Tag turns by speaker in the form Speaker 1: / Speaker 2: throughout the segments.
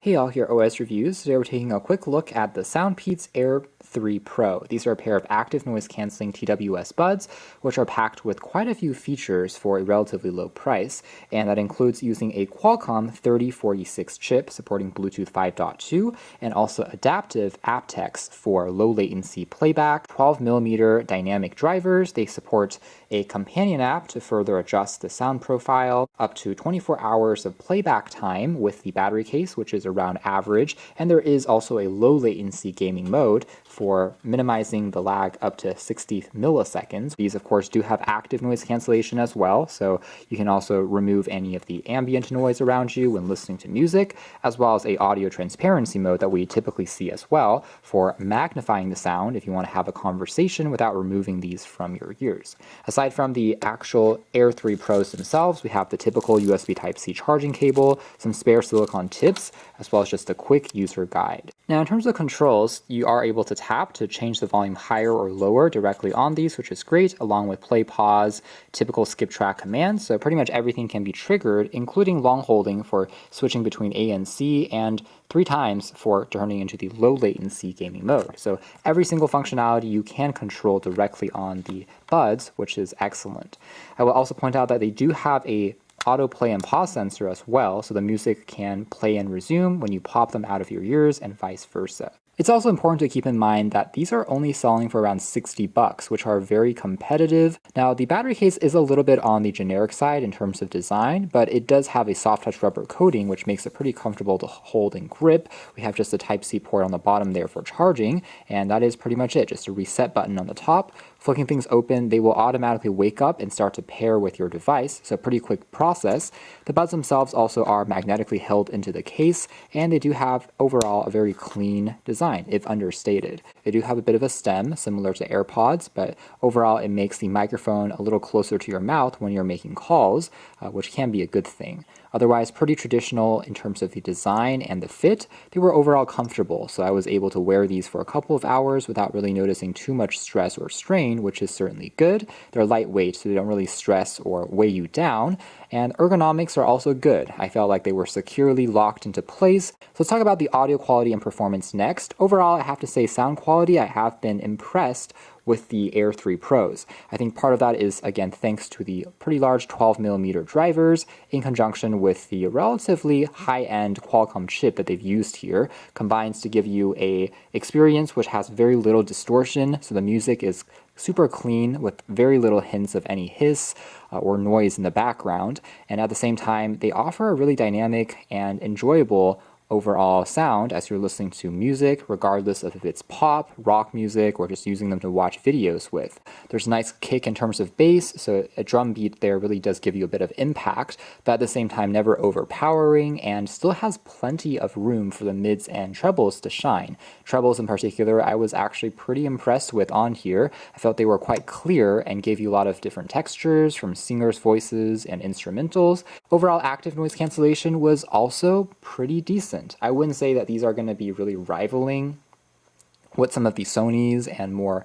Speaker 1: Hey all, here OS Reviews. Today we're taking a quick look at the SoundPEATS Air3 Pro. These are a pair of active noise cancelling TWS buds, which are packed with quite a few features for a relatively low price, and that includes using a Qualcomm 3046 chip supporting Bluetooth 5.2, and also adaptive aptX for low latency playback, 12mm dynamic drivers. They support a companion app to further adjust the sound profile, up to 24 hours of playback time with the battery case, which is around average, and there is also a low latency gaming mode for minimizing the lag up to 60 milliseconds. These of course do have active noise cancellation as well, so you can also remove any of the ambient noise around you when listening to music, as well as a audio transparency mode that we typically see as well for magnifying the sound if you want to have a conversation without removing these from your ears. Aside from the actual Air3 Pros themselves, we have the typical USB Type-C charging cable, some spare silicone tips, as well as just a quick user guide. Now in terms of controls, you are able to tap to change the volume higher or lower directly on these, which is great, along with play, pause, typical skip track commands, so pretty much everything can be triggered, including long holding for switching between ANC and 3 times for turning into the low latency gaming mode. So every single functionality you can control directly on the buds, which is excellent. I will also point out that they do have a autoplay and pause sensor as well, so the music can play and resume when you pop them out of your ears and vice versa. It's also important to keep in mind that these are only selling for around $60, which are very competitive. Now, the battery case is a little bit on the generic side in terms of design, but it does have a soft touch rubber coating, which makes it pretty comfortable to hold and grip. We have just a Type-C port on the bottom there for charging, and that is pretty much it, just a reset button on the top. Flicking things open, they will automatically wake up and start to pair with your device, so pretty quick process. The buds themselves also are magnetically held into the case, and they do have overall a very clean design, if understated. They do have a bit of a stem, similar to AirPods, but overall it makes the microphone a little closer to your mouth when you're making calls, which can be a good thing. Otherwise, pretty traditional in terms of the design and the fit. They were overall comfortable, so I was able to wear these for a couple of hours without really noticing too much stress or strain, which is certainly good. They're lightweight, so they don't really stress or weigh you down, and ergonomics are also good. I felt like they were securely locked into place. So let's talk about the audio quality and performance next. Overall, I have to say sound quality, I have been impressed with the Air3 Pros. I think part of that is, again, thanks to the pretty large 12mm drivers in conjunction with the relatively high-end Qualcomm chip that they've used here, combines to give you a experience which has very little distortion, so the music is super clean with very little hints of any hiss or noise in the background, and at the same time, they offer a really dynamic and enjoyable overall sound as you're listening to music, regardless of if it's pop, rock music, or just using them to watch videos with. There's a nice kick in terms of bass, so a drum beat there really does give you a bit of impact, but at the same time never overpowering, and still has plenty of room for the mids and trebles to shine. Trebles in particular, I was actually pretty impressed with on here. I felt they were quite clear and gave you a lot of different textures from singers' voices and instrumentals. Overall, active noise cancellation was also pretty decent. I wouldn't say that these are going to be really rivaling what some of the Sonys and more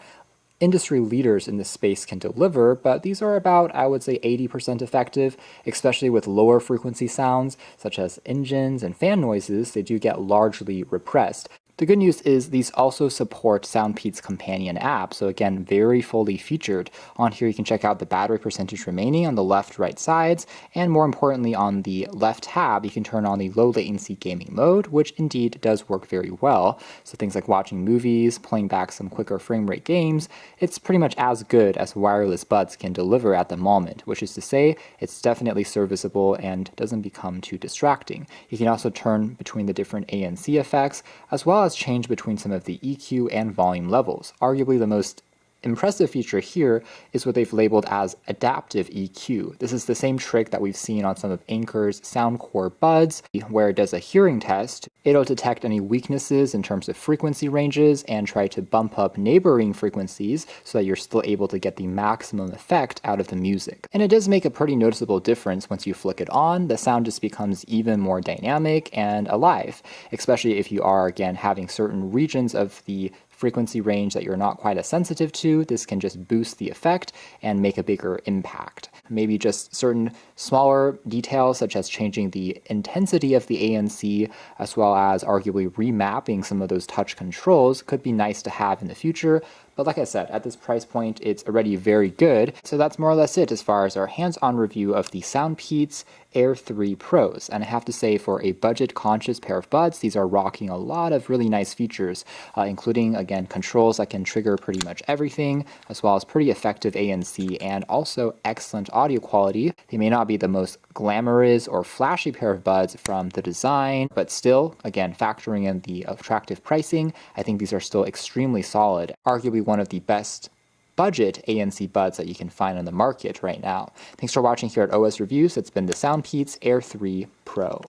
Speaker 1: industry leaders in this space can deliver, but these are about, I would say, 80% effective, especially with lower frequency sounds such as engines and fan noises. They do get largely repressed. The good news is these also support SoundPEATS companion app, so again, very fully featured. On here you can check out the battery percentage remaining on the left, right sides, and more importantly on the left tab you can turn on the low latency gaming mode, which indeed does work very well. So things like watching movies, playing back some quicker frame rate games, it's pretty much as good as wireless buds can deliver at the moment, which is to say it's definitely serviceable and doesn't become too distracting. You can also turn between the different ANC effects, as well as change between some of the EQ and volume levels. Arguably the most impressive feature here is what they've labeled as adaptive EQ. This is the same trick that we've seen on some of Anker's Soundcore buds, where it does a hearing test. It'll detect any weaknesses in terms of frequency ranges and try to bump up neighboring frequencies so that you're still able to get the maximum effect out of the music. And it does make a pretty noticeable difference once you flick it on. The sound just becomes even more dynamic and alive, especially if you are, again, having certain regions of the frequency range that you're not quite as sensitive to, this can just boost the effect and make a bigger impact. Maybe just certain smaller details such as changing the intensity of the ANC, as well as arguably remapping some of those touch controls could be nice to have in the future. But like I said, at this price point, it's already very good. So that's more or less it as far as our hands-on review of the SoundPEATS Air3 Pros. And I have to say, for a budget-conscious pair of buds, these are rocking a lot of really nice features, including, again, controls that can trigger pretty much everything, as well as pretty effective ANC and also excellent audio quality. They may not be the most glamorous or flashy pair of buds from the design, but still, again, factoring in the attractive pricing, I think these are still extremely solid, arguably one of the best budget ANC buds that you can find on the market right now. Thanks for watching here at OS Reviews. It's been the SoundPEATS Air 3 Pro.